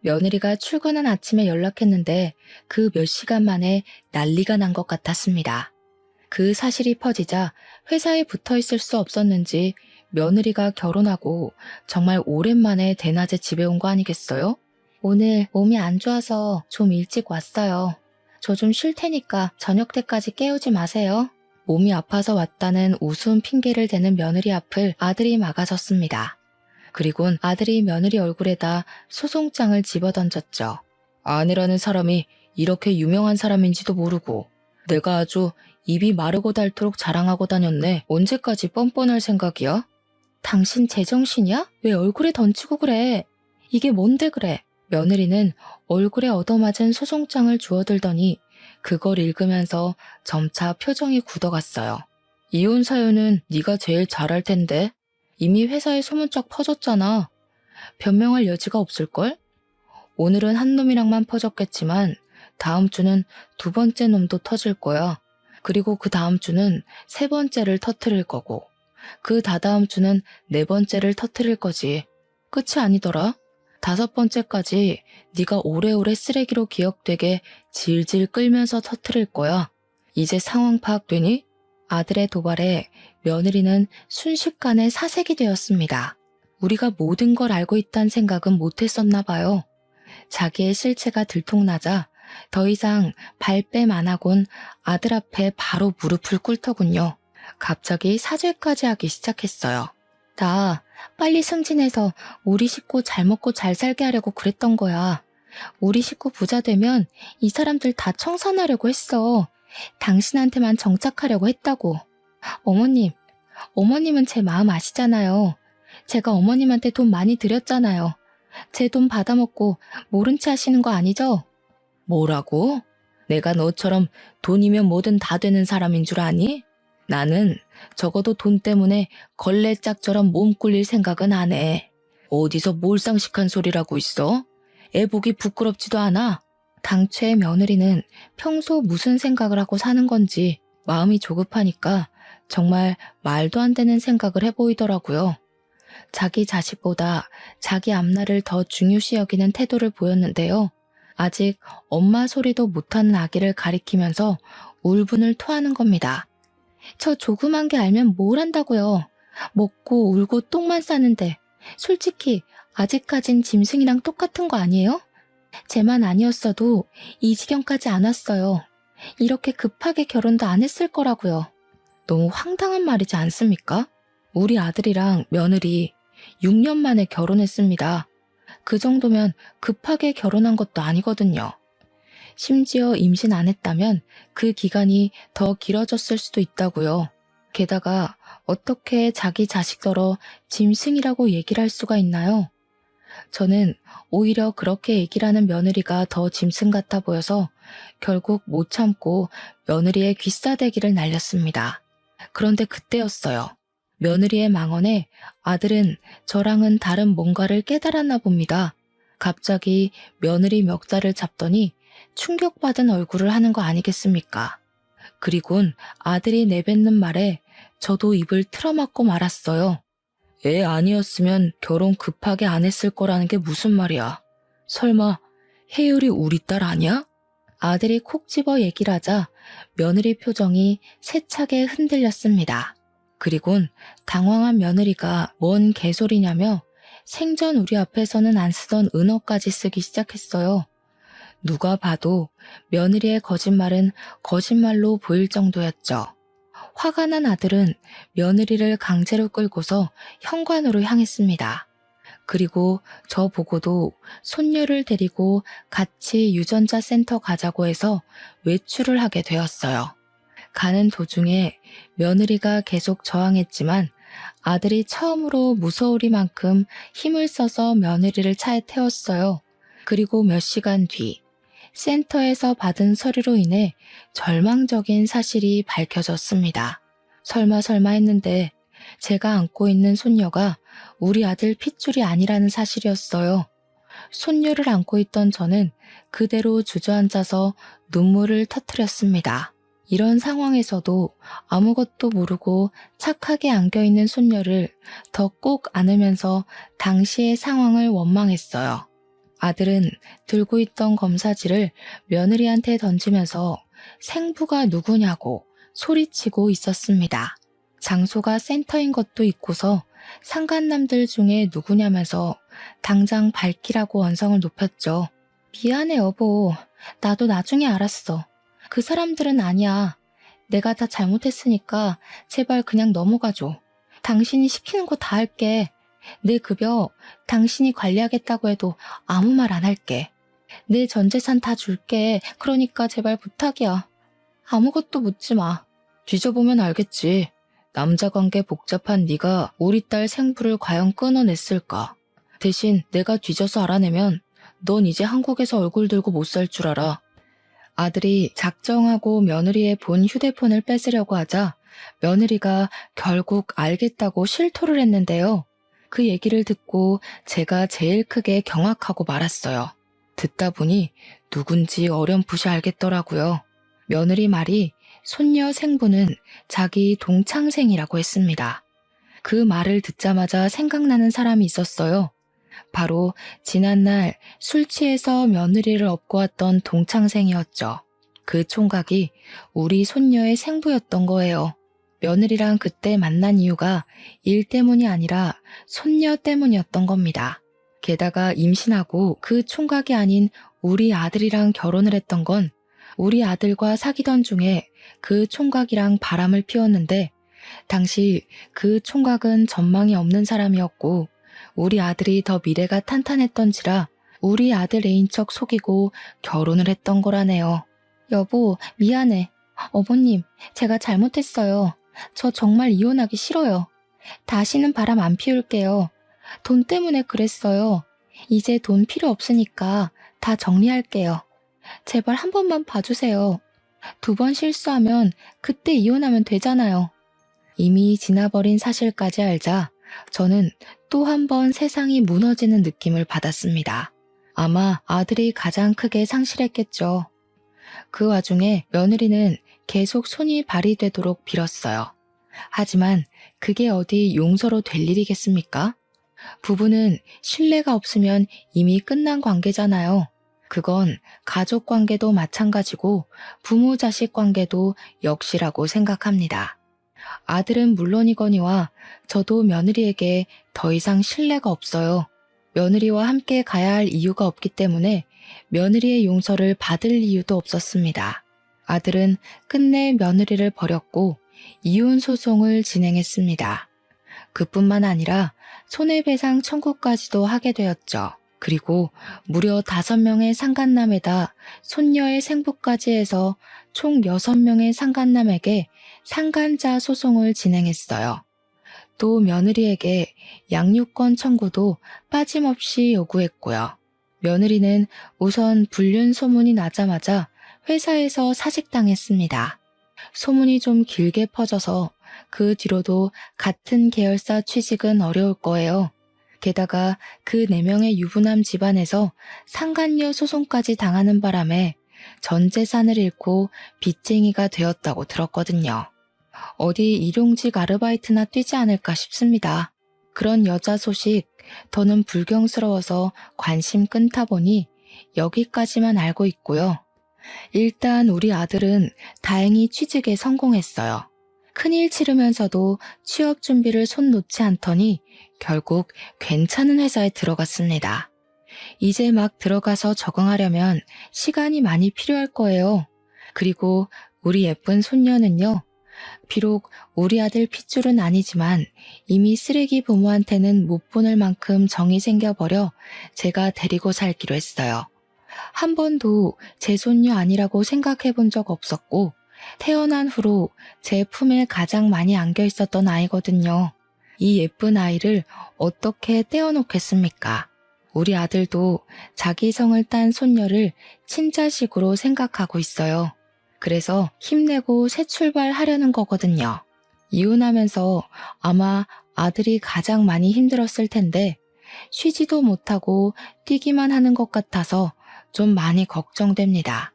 며느리가 출근한 아침에 연락했는데 그 몇 시간 만에 난리가 난 것 같았습니다. 그 사실이 퍼지자 회사에 붙어 있을 수 없었는지 며느리가 결혼하고 정말 오랜만에 대낮에 집에 온 거 아니겠어요? 오늘 몸이 안 좋아서 좀 일찍 왔어요. 저 좀 쉴 테니까 저녁 때까지 깨우지 마세요. 몸이 아파서 왔다는 우스운 핑계를 대는 며느리 앞을 아들이 막아섰습니다. 그리곤 아들이 며느리 얼굴에다 소송장을 집어던졌죠. 아내라는 사람이 이렇게 유명한 사람인지도 모르고 내가 아주 입이 마르고 닳도록 자랑하고 다녔네. 언제까지 뻔뻔할 생각이야? 당신 제정신이야? 왜 얼굴에 던지고 그래? 이게 뭔데 그래? 며느리는 얼굴에 얻어맞은 소송장을 주워들더니 그걸 읽으면서 점차 표정이 굳어갔어요. 이혼 사유는 네가 제일 잘할 텐데. 이미 회사에 소문짝 퍼졌잖아. 변명할 여지가 없을걸? 오늘은 한 놈이랑만 퍼졌겠지만 다음 주는 2번째 놈도 터질 거야. 그리고 그 다음 주는 3번째를 터뜨릴 거고 그 다다음 주는 4번째를 터뜨릴 거지. 끝이 아니더라. 5번째까지 네가 오래오래 쓰레기로 기억되게 질질 끌면서 터뜨릴 거야. 이제 상황 파악되니? 아들의 도발에 며느리는 순식간에 사색이 되었습니다. 우리가 모든 걸 알고 있다는 생각은 못했었나 봐요. 자기의 실체가 들통나자 더 이상 발뺌 안 하곤 아들 앞에 바로 무릎을 꿇더군요. 갑자기 사죄까지 하기 시작했어요. 나 빨리 승진해서 우리 식구 잘 먹고 잘 살게 하려고 그랬던 거야. 우리 식구 부자 되면 이 사람들 다 청산하려고 했어. 당신한테만 정착하려고 했다고. 어머님은 제 마음 아시잖아요. 제가 어머님한테 돈 많이 드렸잖아요. 제 돈 받아먹고 모른 체 하시는 거 아니죠? 뭐라고? 내가 너처럼 돈이면 뭐든 다 되는 사람인 줄 아니? 나는 적어도 돈 때문에 걸레짝처럼 몸 굴릴 생각은 안 해. 어디서 몰상식한 소리라고 있어? 애 보기 부끄럽지도 않아. 당최 며느리는 평소 무슨 생각을 하고 사는 건지 마음이 조급하니까 정말 말도 안 되는 생각을 해 보이더라고요. 자기 자식보다 자기 앞날을 더 중요시 여기는 태도를 보였는데요. 아직 엄마 소리도 못하는 아기를 가리키면서 울분을 토하는 겁니다. 저 조그만 게 알면 뭘 한다고요. 먹고 울고 똥만 싸는데 솔직히 아직까진 짐승이랑 똑같은 거 아니에요? 쟤만 아니었어도 이 지경까지 안 왔어요. 이렇게 급하게 결혼도 안 했을 거라고요. 너무 황당한 말이지 않습니까? 우리 아들이랑 며느리 6년 만에 결혼했습니다. 그 정도면 급하게 결혼한 것도 아니거든요. 심지어 임신 안 했다면 그 기간이 더 길어졌을 수도 있다고요. 게다가 어떻게 자기 자식더러 짐승이라고 얘기를 할 수가 있나요? 저는 오히려 그렇게 얘기를 하는 며느리가 더 짐승 같아 보여서 결국 못 참고 며느리의 귀싸대기를 날렸습니다. 그런데 그때였어요. 며느리의 망언에 아들은 저랑은 다른 뭔가를 깨달았나 봅니다. 갑자기 며느리 멱살을 잡더니 충격받은 얼굴을 하는 거 아니겠습니까? 그리곤 아들이 내뱉는 말에 저도 입을 틀어막고 말았어요. 애 아니었으면 결혼 급하게 안 했을 거라는 게 무슨 말이야? 설마 혜율이 우리 딸 아니야? 아들이 콕 집어 얘기를 하자 며느리 표정이 세차게 흔들렸습니다. 그리곤 당황한 며느리가 뭔 개소리냐며 생전 우리 앞에서는 안 쓰던 은어까지 쓰기 시작했어요. 누가 봐도 며느리의 거짓말은 거짓말로 보일 정도였죠. 화가 난 아들은 며느리를 강제로 끌고서 현관으로 향했습니다. 그리고 저 보고도 손녀를 데리고 같이 유전자 센터 가자고 해서 외출을 하게 되었어요. 가는 도중에 며느리가 계속 저항했지만 아들이 처음으로 무서우리만큼 힘을 써서 며느리를 차에 태웠어요. 그리고 몇 시간 뒤 센터에서 받은 서류로 인해 절망적인 사실이 밝혀졌습니다. 설마 했는데 제가 안고 있는 손녀가 우리 아들 핏줄이 아니라는 사실이었어요. 손녀를 안고 있던 저는 그대로 주저앉아서 눈물을 터뜨렸습니다. 이런 상황에서도 아무것도 모르고 착하게 안겨있는 손녀를 더 꼭 안으면서 당시의 상황을 원망했어요. 아들은 들고 있던 검사지를 며느리한테 던지면서 생부가 누구냐고 소리치고 있었습니다. 장소가 센터인 것도 있고서 상간남들 중에 누구냐면서 당장 밝히라고 언성을 높였죠. 미안해 여보. 나도 나중에 알았어. 그 사람들은 아니야. 내가 다 잘못했으니까 제발 그냥 넘어가줘. 당신이 시키는 거 다 할게. 내 급여 당신이 관리하겠다고 해도 아무 말 안 할게. 내 전 재산 다 줄게. 그러니까 제발 부탁이야. 아무것도 묻지 마. 뒤져보면 알겠지. 남자관계 복잡한 네가 우리 딸 생부를 과연 끊어냈을까? 대신 내가 뒤져서 알아내면 넌 이제 한국에서 얼굴 들고 못 살 줄 알아. 아들이 작정하고 며느리의 본 휴대폰을 뺏으려고 하자 며느리가 결국 알겠다고 실토를 했는데요. 그 얘기를 듣고 제가 제일 크게 경악하고 말았어요. 듣다 보니 누군지 어렴풋이 알겠더라고요. 며느리 말이 손녀 생부는 자기 동창생이라고 했습니다. 그 말을 듣자마자 생각나는 사람이 있었어요. 바로 지난날 술 취해서 며느리를 업고 왔던 동창생이었죠. 그 총각이 우리 손녀의 생부였던 거예요. 며느리랑 그때 만난 이유가 일 때문이 아니라 손녀 때문이었던 겁니다. 게다가 임신하고 그 총각이 아닌 우리 아들이랑 결혼을 했던 건 우리 아들과 사귀던 중에 그 총각이랑 바람을 피웠는데 당시 그 총각은 전망이 없는 사람이었고 우리 아들이 더 미래가 탄탄했던지라 우리 아들 애인 척 속이고 결혼을 했던 거라네요. 여보, 미안해. 어머님, 제가 잘못했어요. 저 정말 이혼하기 싫어요. 다시는 바람 안 피울게요. 돈 때문에 그랬어요. 이제 돈 필요 없으니까 다 정리할게요. 제발 한 번만 봐주세요. 2번 실수하면 그때 이혼하면 되잖아요. 이미 지나버린 사실까지 알자 저는 또 한 번 세상이 무너지는 느낌을 받았습니다. 아마 아들이 가장 크게 상실했겠죠. 그 와중에 며느리는 계속 손이 발휘되도록 빌었어요. 하지만 그게 어디 용서로 될 일이겠습니까? 부부는 신뢰가 없으면 이미 끝난 관계잖아요. 그건 가족 관계도 마찬가지고 부모 자식 관계도 역시라고 생각합니다. 아들은 물론이거니와 저도 며느리에게 더 이상 신뢰가 없어요. 며느리와 함께 가야 할 이유가 없기 때문에 며느리의 용서를 받을 이유도 없었습니다. 아들은 끝내 며느리를 버렸고 이혼 소송을 진행했습니다. 그뿐만 아니라 손해배상 청구까지도 하게 되었죠. 그리고 무려 5명의 상간남에다 손녀의 생부까지 해서 총 6명의 상간남에게 상간자 소송을 진행했어요. 또 며느리에게 양육권 청구도 빠짐없이 요구했고요. 며느리는 우선 불륜 소문이 나자마자 회사에서 사직당했습니다. 소문이 좀 길게 퍼져서 그 뒤로도 같은 계열사 취직은 어려울 거예요. 게다가 그 4명의 유부남 집안에서 상간녀 소송까지 당하는 바람에 전 재산을 잃고 빚쟁이가 되었다고 들었거든요. 어디 일용직 아르바이트나 뛰지 않을까 싶습니다. 그런 여자 소식 더는 불경스러워서 관심 끊다 보니 여기까지만 알고 있고요. 일단 우리 아들은 다행히 취직에 성공했어요. 큰일 치르면서도 취업 준비를 손 놓지 않더니 결국 괜찮은 회사에 들어갔습니다. 이제 막 들어가서 적응하려면 시간이 많이 필요할 거예요. 그리고 우리 예쁜 손녀는요. 비록 우리 아들 핏줄은 아니지만 이미 쓰레기 부모한테는 못 보낼 만큼 정이 생겨버려 제가 데리고 살기로 했어요. 한 번도 제 손녀 아니라고 생각해 본 적 없었고 태어난 후로 제 품에 가장 많이 안겨 있었던 아이거든요. 이 예쁜 아이를 어떻게 떼어놓겠습니까? 우리 아들도 자기 성을 딴 손녀를 친자식으로 생각하고 있어요. 그래서 힘내고 새 출발하려는 거거든요. 이혼하면서 아마 아들이 가장 많이 힘들었을 텐데 쉬지도 못하고 뛰기만 하는 것 같아서 좀 많이 걱정됩니다.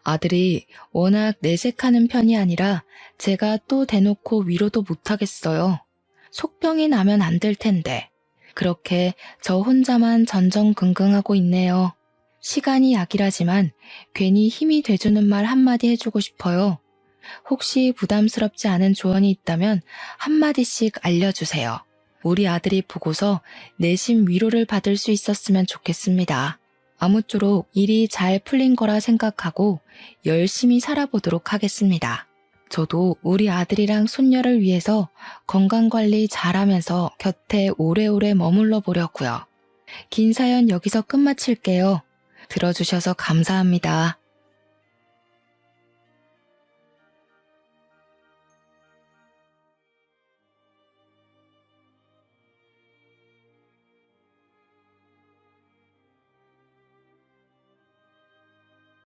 아들이 워낙 내색하는 편이 아니라 제가 또 대놓고 위로도 못하겠어요. 속병이 나면 안 될 텐데 그렇게 저 혼자만 전전긍긍하고 있네요. 시간이 약이라지만 괜히 힘이 돼주는 말 한마디 해주고 싶어요. 혹시 부담스럽지 않은 조언이 있다면 한마디씩 알려주세요. 우리 아들이 보고서 내심 위로를 받을 수 있었으면 좋겠습니다. 아무쪼록 일이 잘 풀린 거라 생각하고 열심히 살아보도록 하겠습니다. 저도 우리 아들이랑 손녀를 위해서 건강관리 잘하면서 곁에 오래오래 머물러 보려고요. 긴 사연 여기서 끝마칠게요. 들어주셔서 감사합니다.